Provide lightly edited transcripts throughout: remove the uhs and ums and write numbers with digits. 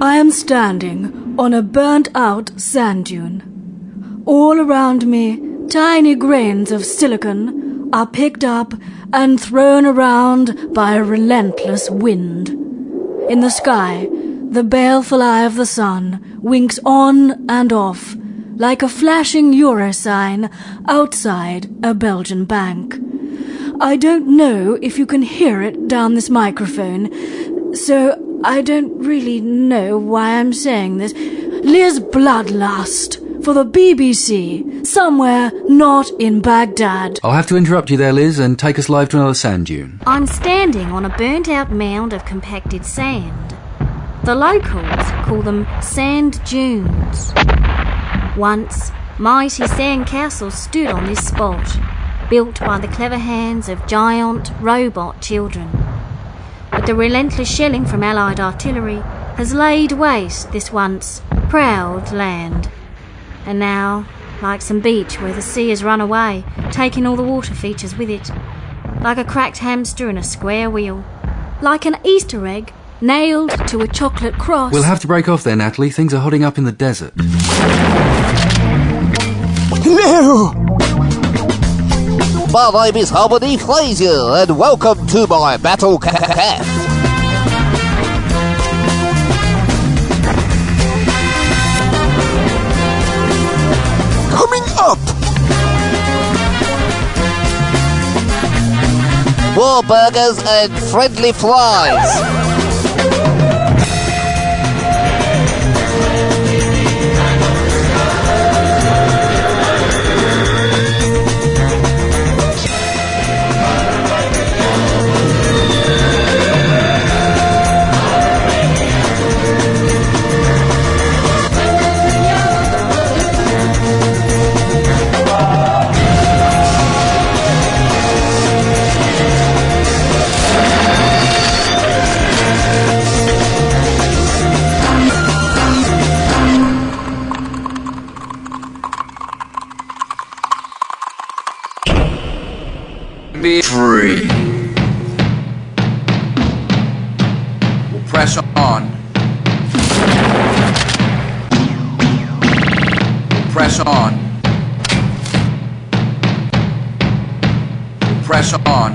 I am standing on a burnt-out sand dune. All around me, tiny grains of silicon are picked up and thrown around by a relentless wind. In the sky, the baleful eye of the sun winks on and off, like a flashing euro sign outside a Belgian bank. I don't know if you can hear it down this microphone, so I don't really know why I'm saying this. Liz Bloodlust for the BBC, somewhere not in Baghdad. I'll have to interrupt you there, Liz, and take us live to another sand dune. I'm standing on a burnt-out mound of compacted sand. The locals call them sand dunes. Once, mighty sand castles stood on this spot, built by the clever hands of giant robot children. But the relentless shelling from Allied artillery has laid waste this once proud land. And now, like some beach where the sea has run away, taking all the water features with it. Like a cracked hamster in a square wheel. Like an Easter egg nailed to a chocolate cross. We'll have to break off there, Natalie. Things are hotting up in the desert. Hello! My name is Harmon Phraisyar, and welcome to my battle cast. Coming up! More burgers and friendly fries. Be free. We'll press on. We'll press on. We'll press on.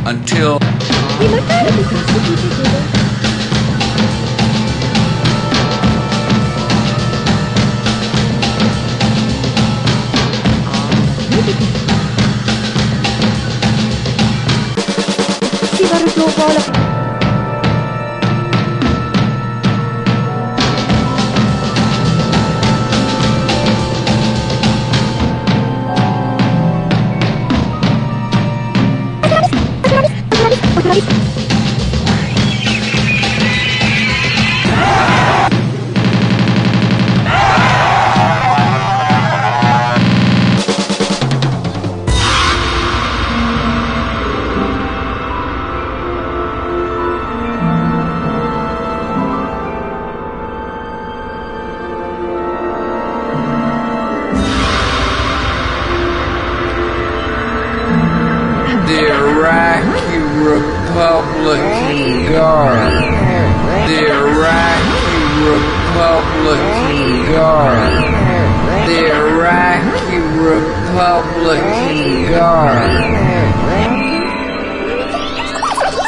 Until the Iraqi Republican Guard. The Iraqi Republican Guard. The Iraqi Republican Guard.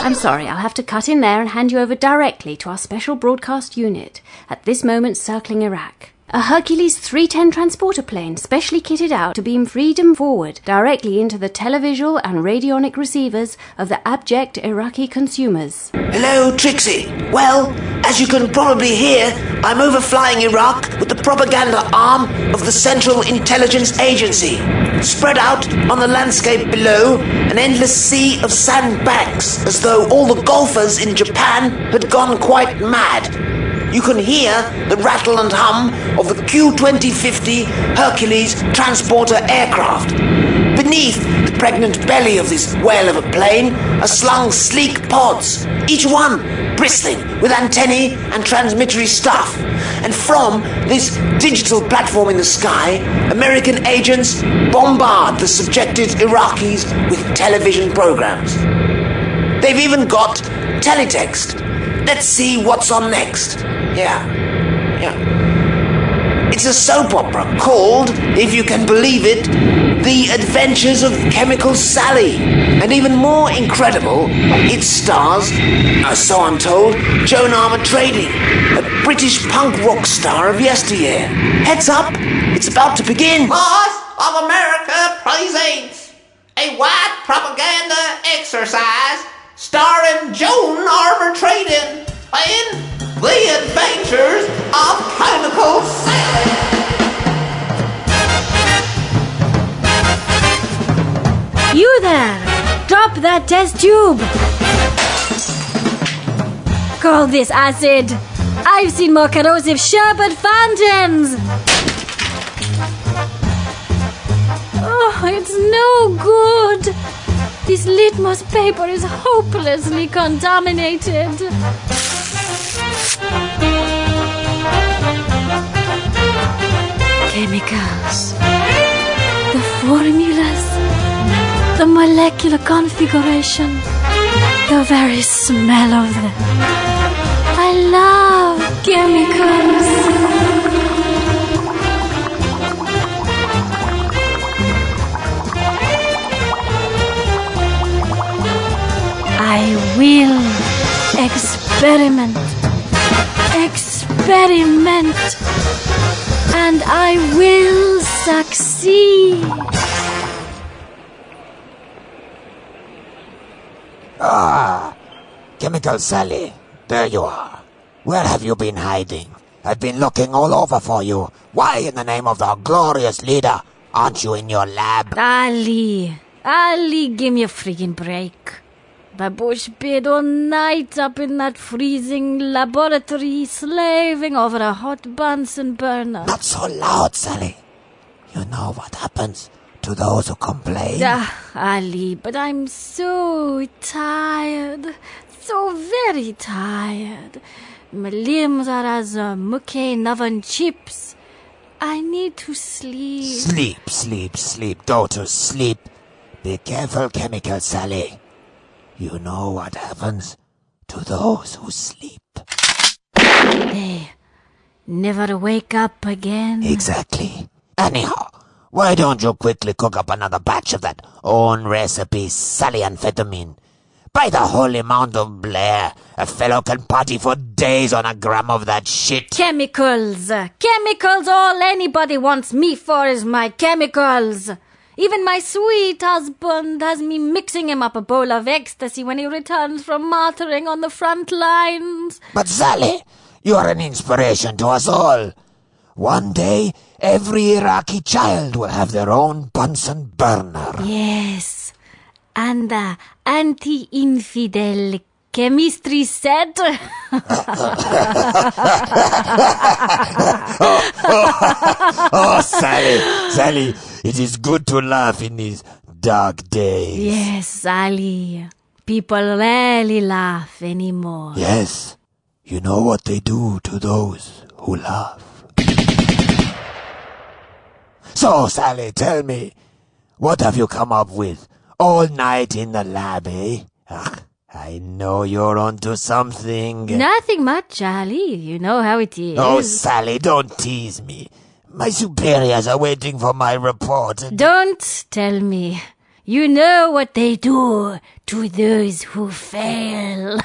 I'm sorry, I'll have to cut in there and hand you over directly to our special broadcast unit, at this moment circling Iraq. A Hercules 310 transporter plane specially kitted out to beam freedom forward directly into the televisual and radionic receivers of the abject Iraqi consumers. Hello, Trixie. Well, as you can probably hear, I'm overflying Iraq with the propaganda arm of the Central Intelligence Agency. Spread out on the landscape below, an endless sea of sandbanks, as though all the golfers in Japan had gone quite mad. You can hear the rattle and hum of the Q-2050 Hercules transporter aircraft. Beneath the pregnant belly of this whale of a plane are slung sleek pods, each one bristling with antennae and transmittory stuff. And from this digital platform in the sky, American agents bombard the subjected Iraqis with television programs. They've even got teletext. Let's see what's on next. Yeah. It's a soap opera called, if you can believe it, The Adventures of Chemical Sally. And even more incredible, it stars, so I'm told, Joan Armatrading, a British punk rock star of yesteryear. Heads up, it's about to begin. Voice of America presents a white propaganda exercise starring Joan Armatrading in The Adventures of Chemical Sally. You there! Drop that test tube! Call this acid! I've seen more corrosive sherbet fountains! Oh, it's no good! This litmus paper is hopelessly contaminated. Chemicals. The formulas. The molecular configuration. The very smell of them. I love chemicals. I will experiment, and I will succeed. Chemical Sally, there you are. Where have you been hiding? I've been looking all over for you. Why, in the name of the glorious leader, aren't you in your lab? Ali, give me a freaking break. The bush bid all night up in that freezing laboratory, slaving over a hot Bunsen burner. Not so loud, Sally. You know what happens to those who complain. Ali, but I'm so tired. So very tired. My limbs are as mucky oven chips. I need to sleep. Sleep. Go to sleep. Be careful, Chemical Sally. You know what happens to those who sleep. They never wake up again. Exactly. Anyhow, why don't you quickly cook up another batch of that own recipe Sally-amphetamine? By the holy Mount of Blair, a fellow can party for days on a gram of that shit. Chemicals. All anybody wants me for is my chemicals. Even my sweet husband has me mixing him up a bowl of ecstasy when he returns from martyring on the front lines. But Sally, you are an inspiration to us all. One day, every Iraqi child will have their own Bunsen burner. Yes, and the anti-infidel chemistry set. Oh, Sally, it is good to laugh in these dark days. Yes, Sally. People rarely laugh anymore. Yes, you know what they do to those who laugh. So, Sally, tell me, what have you come up with? All night in the lab, eh? I know you're onto something. Nothing much, Charlie. You know how it is. Oh, Sally, don't tease me. My superiors are waiting for my report. Don't tell me. You know what they do to those who fail.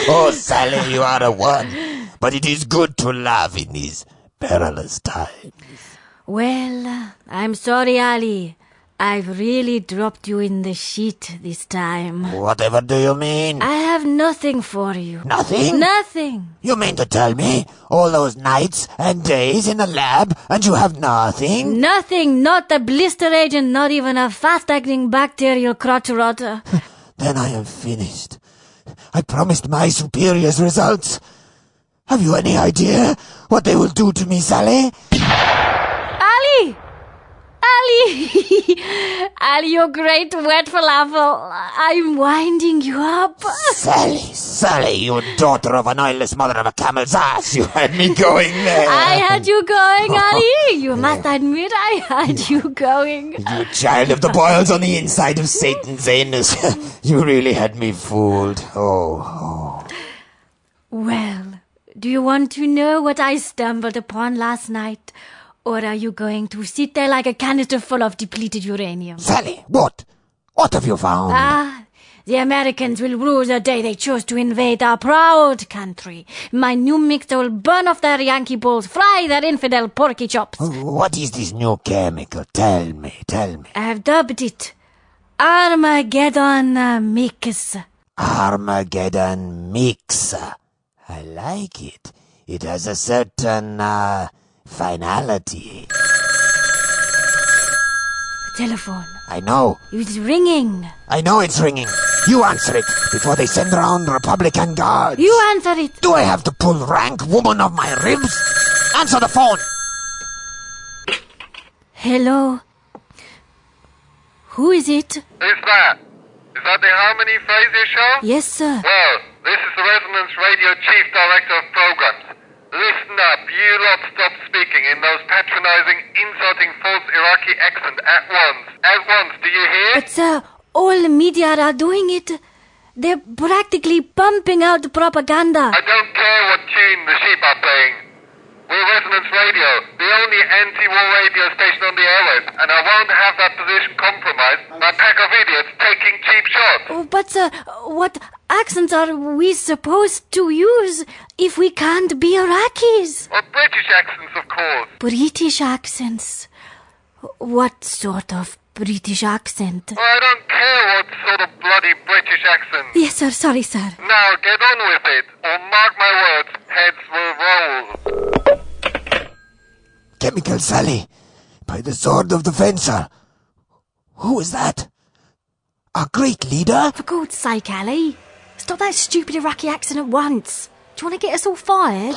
Oh, Sally, you are a one. But it is good to laugh in these perilous times. Well, I'm sorry, Ali. I've really dropped you in the shit this time. Whatever do you mean? I have nothing for you. Nothing? Nothing. You mean to tell me all those nights and days in the lab and you have nothing? Nothing. Not a blister agent, not even a fast-acting bacterial crotch rotter. Then I am finished. I promised my superiors results. Have you any idea what they will do to me, Sally? Ali! Ali! Ali! Ali, you great wet falafel. I'm winding you up. Sally, you daughter of an eyeless mother of a camel's ass. You had me going there. I had you going, Ali. You must admit I had you going. You child of the boils on the inside of Satan's anus. You really had me fooled. Oh. Well, do you want to know what I stumbled upon last night? Or are you going to sit there like a canister full of depleted uranium? Sally, what? What have you found? The Americans will rue the day they chose to invade our proud country. My new mixer will burn off their Yankee bulls, fry their infidel porky chops. What is this new chemical? Tell me. I have dubbed it Armageddon Mix. Armageddon Mix. I like it. It has a certain, finality. Telephone. I know. It's ringing. I know it's ringing. You answer it before they send round Republican guards. You answer it. Do I have to pull rank, woman of my ribs? Answer the phone. Hello. Who is it? Who's that? Is that the Harmony Phraisyar show? Yes, sir. Well, this is the Resonance Radio Chief Director of Programs. Listen up, you lot stop speaking in those patronizing, insulting false Iraqi accent at once. At once, do you hear? But, sir, all the media are doing it. They're practically pumping out propaganda. I don't care what tune the sheep are playing. We're Resonance Radio, the only anti-war radio station on the airwaves, and I won't have that position compromised by a pack of idiots taking cheap shots. Oh, but, sir, what accents are we supposed to use if we can't be Iraqis? Well, British accents, of course. British accents? What sort of British accent? Well, I don't care what sort of bloody British accent. Yes, sir. Sorry, sir. Now, get on with it, or mark my words, heads will roll. Chemical Sally, by the sword of the fencer. Who is that? Our great leader? For God's sake, Ali, stop that stupid Iraqi accent at once. Do you want to get us all fired?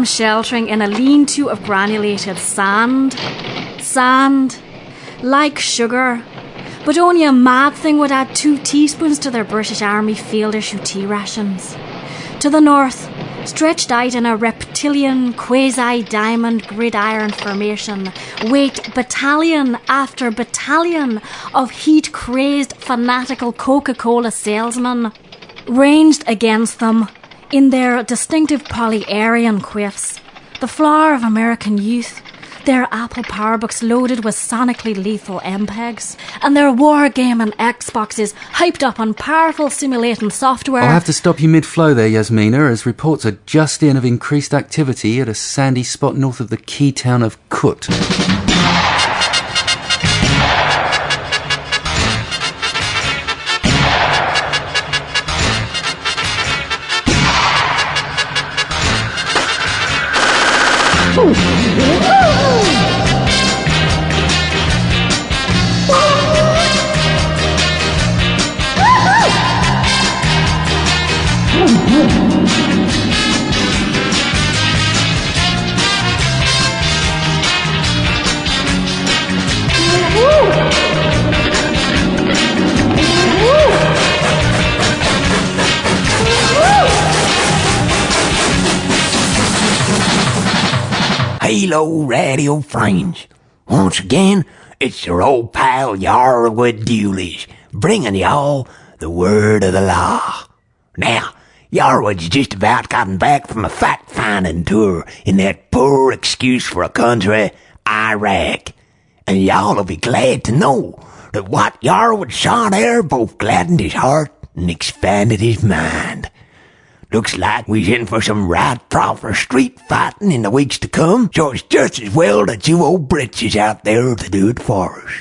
am sheltering in a lean-to of granulated sand. Sand. Like sugar. But only a mad thing would add 2 teaspoons to their British Army field-issue tea rations. To the north, stretched out in a reptilian, quasi-diamond gridiron formation, wait battalion after battalion of heat-crazed, fanatical Coca-Cola salesmen. Ranged against them, in their distinctive poly-Aryan quiffs, the flower of American youth, their Apple PowerBooks loaded with sonically lethal MPEGs, and their wargaming Xboxes hyped up on powerful simulating software. I'll have to stop you mid-flow there, Yasmina, as reports are just in of increased activity at a sandy spot north of the key town of Kut. Hello, Radio Fringe. Once again, it's your old pal Yarwood Dewlish, bringing y'all the word of the law. Now, Yarwood's just about gotten back from a fact-finding tour in that poor excuse for a country, Iraq. And y'all will be glad to know that what Yarwood saw there both gladdened his heart and expanded his mind. Looks like we's in for some right proper street fighting in the weeks to come, so it's just as well that you old britches out there to do it for us.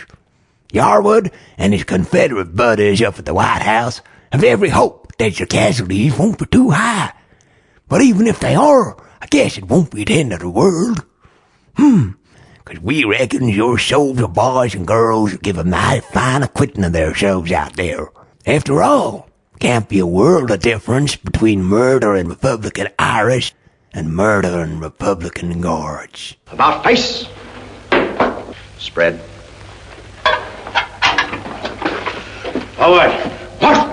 Yarwood and his Confederate buddies up at the White House have every hope that your casualties won't be too high. But even if they are, I guess it won't be the end of the world. 'Cause we reckon your soldier boys and girls give a mighty fine acquitting of themselves out there. After all, can't be a world of difference between murdering Republican Irish and murdering Republican guards. About face. Spread. Forward. What?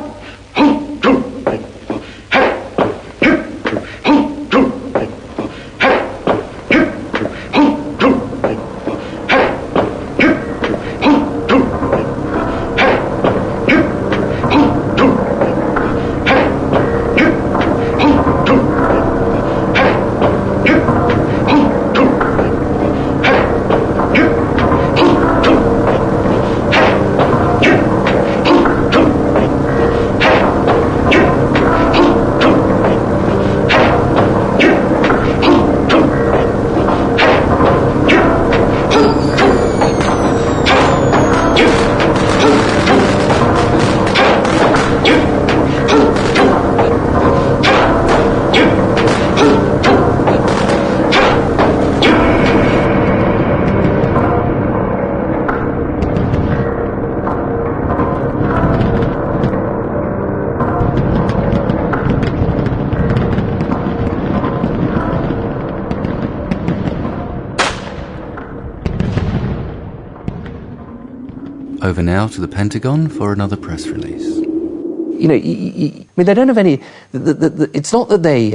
Over now to the Pentagon for another press release. You know, I mean, they don't have any. It's not that they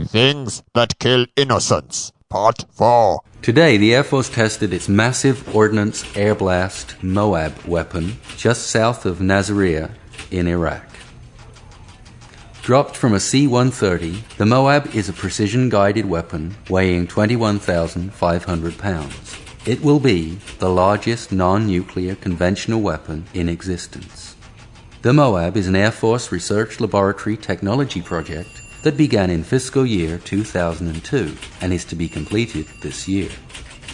Things that kill innocents. Part 4. Today, the Air Force tested its massive ordnance air blast Moab weapon just south of Nasiriyah in Iraq. Dropped from a C-130, the Moab is a precision-guided weapon weighing 21,500 pounds. It will be the largest non-nuclear conventional weapon in existence. The Moab is an Air Force Research Laboratory technology project that began in fiscal year 2002 and is to be completed this year.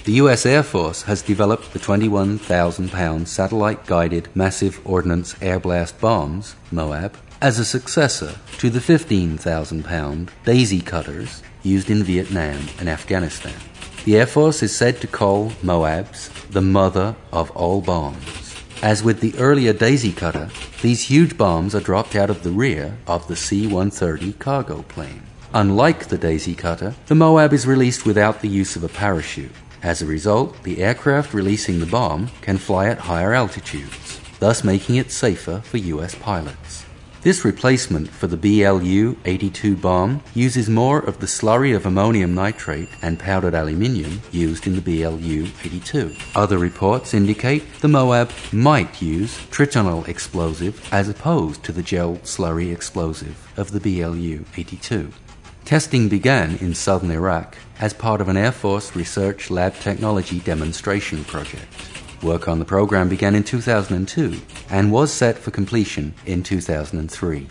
The U.S. Air Force has developed the 21,000-pound satellite-guided massive ordnance air blast bombs, Moab, as a successor to the 15,000-pound Daisy cutters used in Vietnam and Afghanistan. The Air Force is said to call Moabs the mother of all bombs. As with the earlier Daisy cutter, these huge bombs are dropped out of the rear of the C-130 cargo plane. Unlike the Daisy Cutter, the Moab is released without the use of a parachute. As a result, the aircraft releasing the bomb can fly at higher altitudes, thus making it safer for US pilots. This replacement for the BLU-82 bomb uses more of the slurry of ammonium nitrate and powdered aluminium used in the BLU-82. Other reports indicate the Moab might use tritonal explosive as opposed to the gel slurry explosive of the BLU-82. Testing began in southern Iraq as part of an Air Force Research Lab Technology demonstration project. Work on the program began in 2002 and was set for completion in 2003.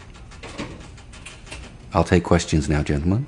I'll take questions now, gentlemen.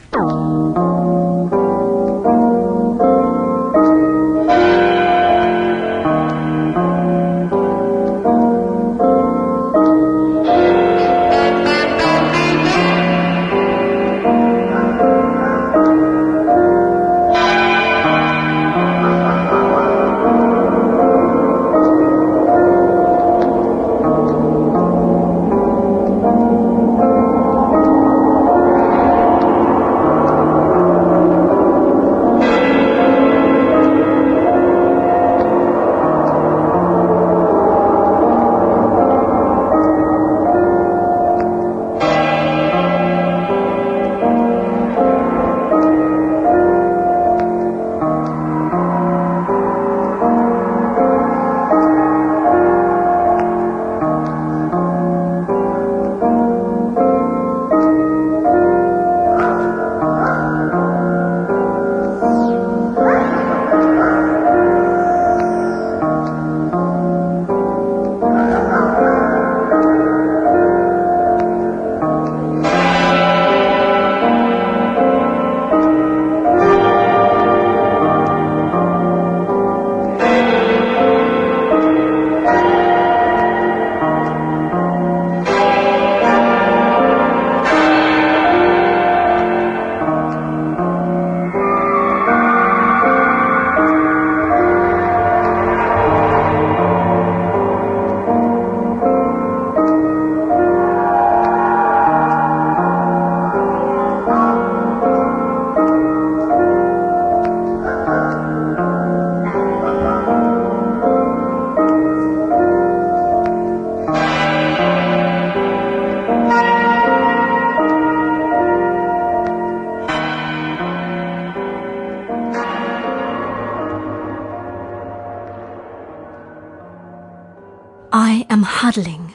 I am huddling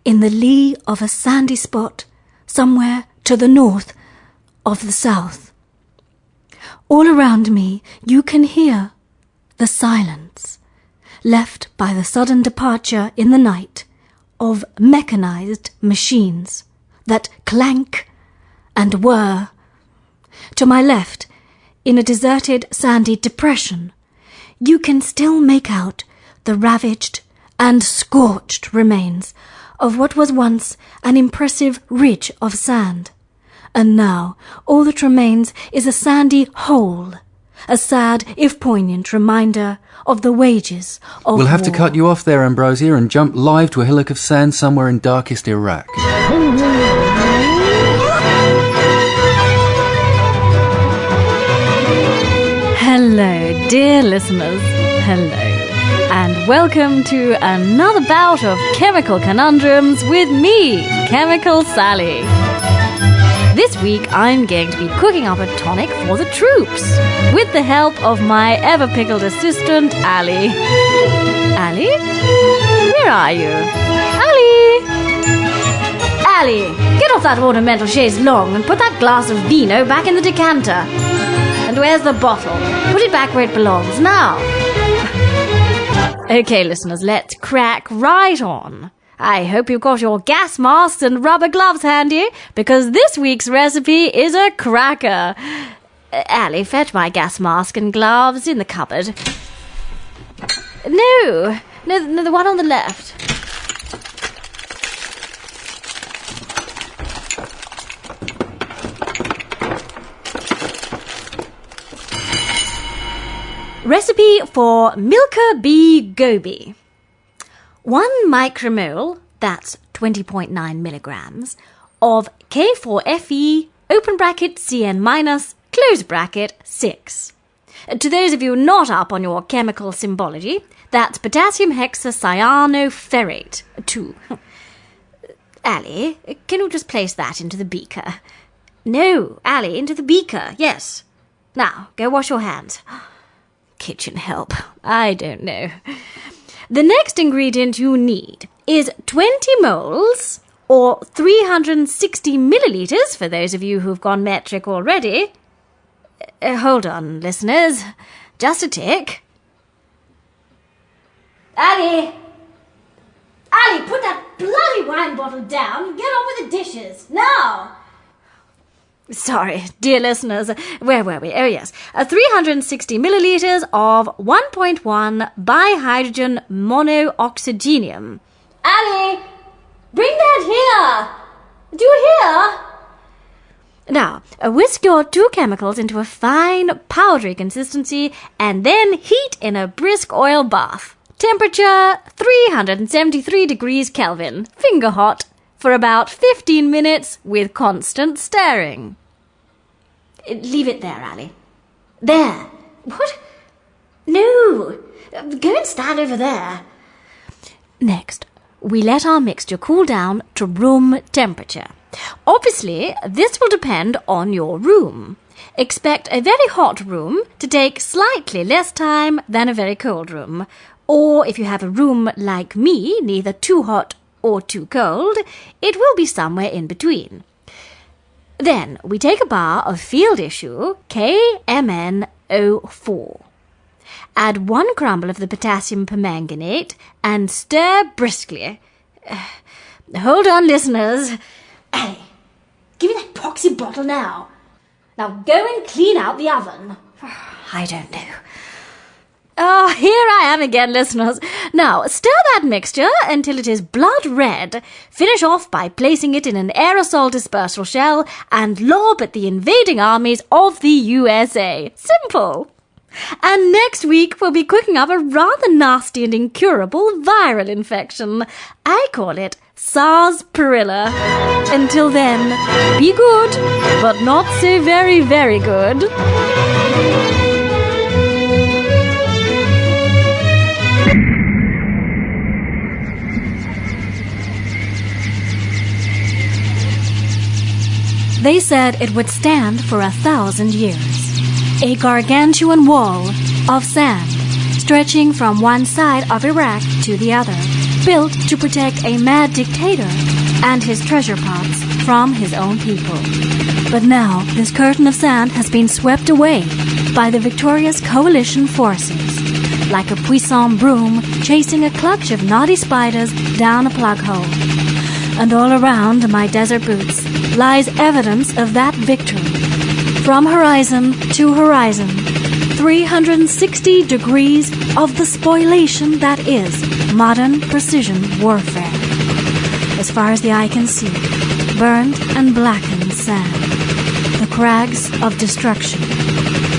in the lee of a sandy spot somewhere to the north of the south. All around me you can hear the silence left by the sudden departure in the night of mechanized machines that clank and whir. To my left, in a deserted sandy depression, you can still make out the ravaged and scorched remains of what was once an impressive ridge of sand. And now all that remains is a sandy hole, a sad if poignant reminder of the wages of We'll have to war. cut you off there, Ambrosier, and jump live to a hillock of sand somewhere in darkest Iraq. Hello, dear listeners. Hello. And welcome to another bout of Chemical Conundrums with me, Chemical Sally. This week I'm going to be cooking up a tonic for the troops with the help of my ever-pickled assistant, Ali. Ali? Where are you? Ali! Ali, get off that ornamental chaise longue and put that glass of vino back in the decanter. And where's the bottle? Put it back where it belongs, now. Okay, listeners, let's crack right on. I hope you've got your gas masks and rubber gloves handy, because this week's recipe is a cracker. Ali, fetch my gas mask and gloves in the cupboard. No, the one on the left. Recipe for Milka Bee Gobi. 1 micromole, that's 20.9 milligrams, of K4FeO2 open bracket CN minus, close bracket 6. To those of you not up on your chemical symbology, that's potassium hexacyanoferrate 2. Ally, can you just place that into the beaker? No, Ally, into the beaker, yes. Now, go wash your hands. Kitchen help, I don't know. The next ingredient you need is 20 moles, or 360 millilitres for those of you who've gone metric already. Hold on, listeners. Just a tick. Ally, put that bloody wine bottle down and get on with the dishes, now! Sorry, dear listeners, where were we? Oh yes, 360 millilitres of 1.1 bihydrogen monooxygenium. Ally, bring that here! Do you hear? Now, whisk your 2 chemicals into a fine, powdery consistency and then heat in a brisk oil bath. Temperature 373 degrees Kelvin, finger hot, for about 15 minutes with constant stirring. Leave it there, Ally. There. What? No. Go and stand over there. Next, we let our mixture cool down to room temperature. Obviously, this will depend on your room. Expect a very hot room to take slightly less time than a very cold room. Or if you have a room like me, neither too hot or too cold, it will be somewhere in between. Then we take a bar of field issue KMnO4. Add 1 crumble of the potassium permanganate and stir briskly. Hold on, listeners. Hey, give me that poxy bottle now. Now go and clean out the oven. I don't know. Oh, here I am again, listeners. Now, stir that mixture until it is blood red. Finish off by placing it in an aerosol dispersal shell and lob at the invading armies of the USA. Simple. And next week we'll be cooking up a rather nasty and incurable viral infection. I call it sarsaparilla. Until then, be good, but not so very, very good. They said it would stand for 1,000 years. A gargantuan wall of sand stretching from one side of Iraq to the other, built to protect a mad dictator and his treasure pots from his own people. But now this curtain of sand has been swept away by the victorious coalition forces, like a puissant broom chasing a clutch of naughty spiders down a plug hole. And all around my desert boots lies evidence of that victory. From horizon to horizon, 360 degrees of the spoliation that is modern precision warfare. As far as the eye can see, burned and blackened sand, the crags of destruction,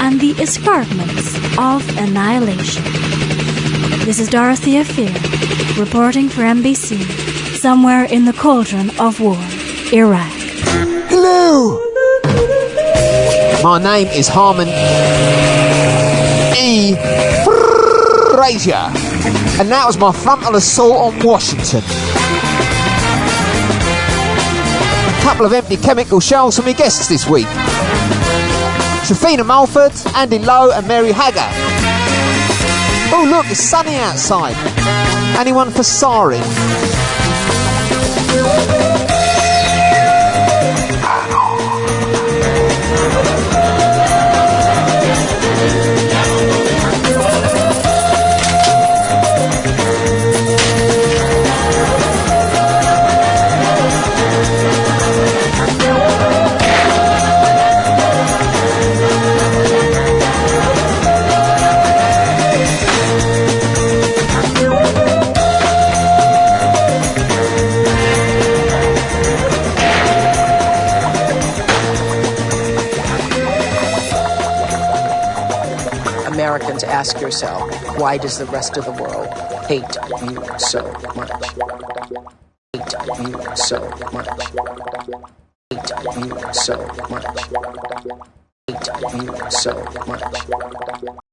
and the escarpments of annihilation. This is Dorothea Fear, reporting for NBC, somewhere in the cauldron of war, Iraq. Hello! My name is Harmon Phraisyar, and that was my frontal assault on Washington. A couple of empty chemical shells for my guests this week. Shafina Mulford, Andy Lowe and Mary Haggard. Oh look, it's sunny outside. Anyone for Sari? Americans, ask yourself, why does the rest of the world hate you so much? Hate you so much. Hate you so much. Hate you so much.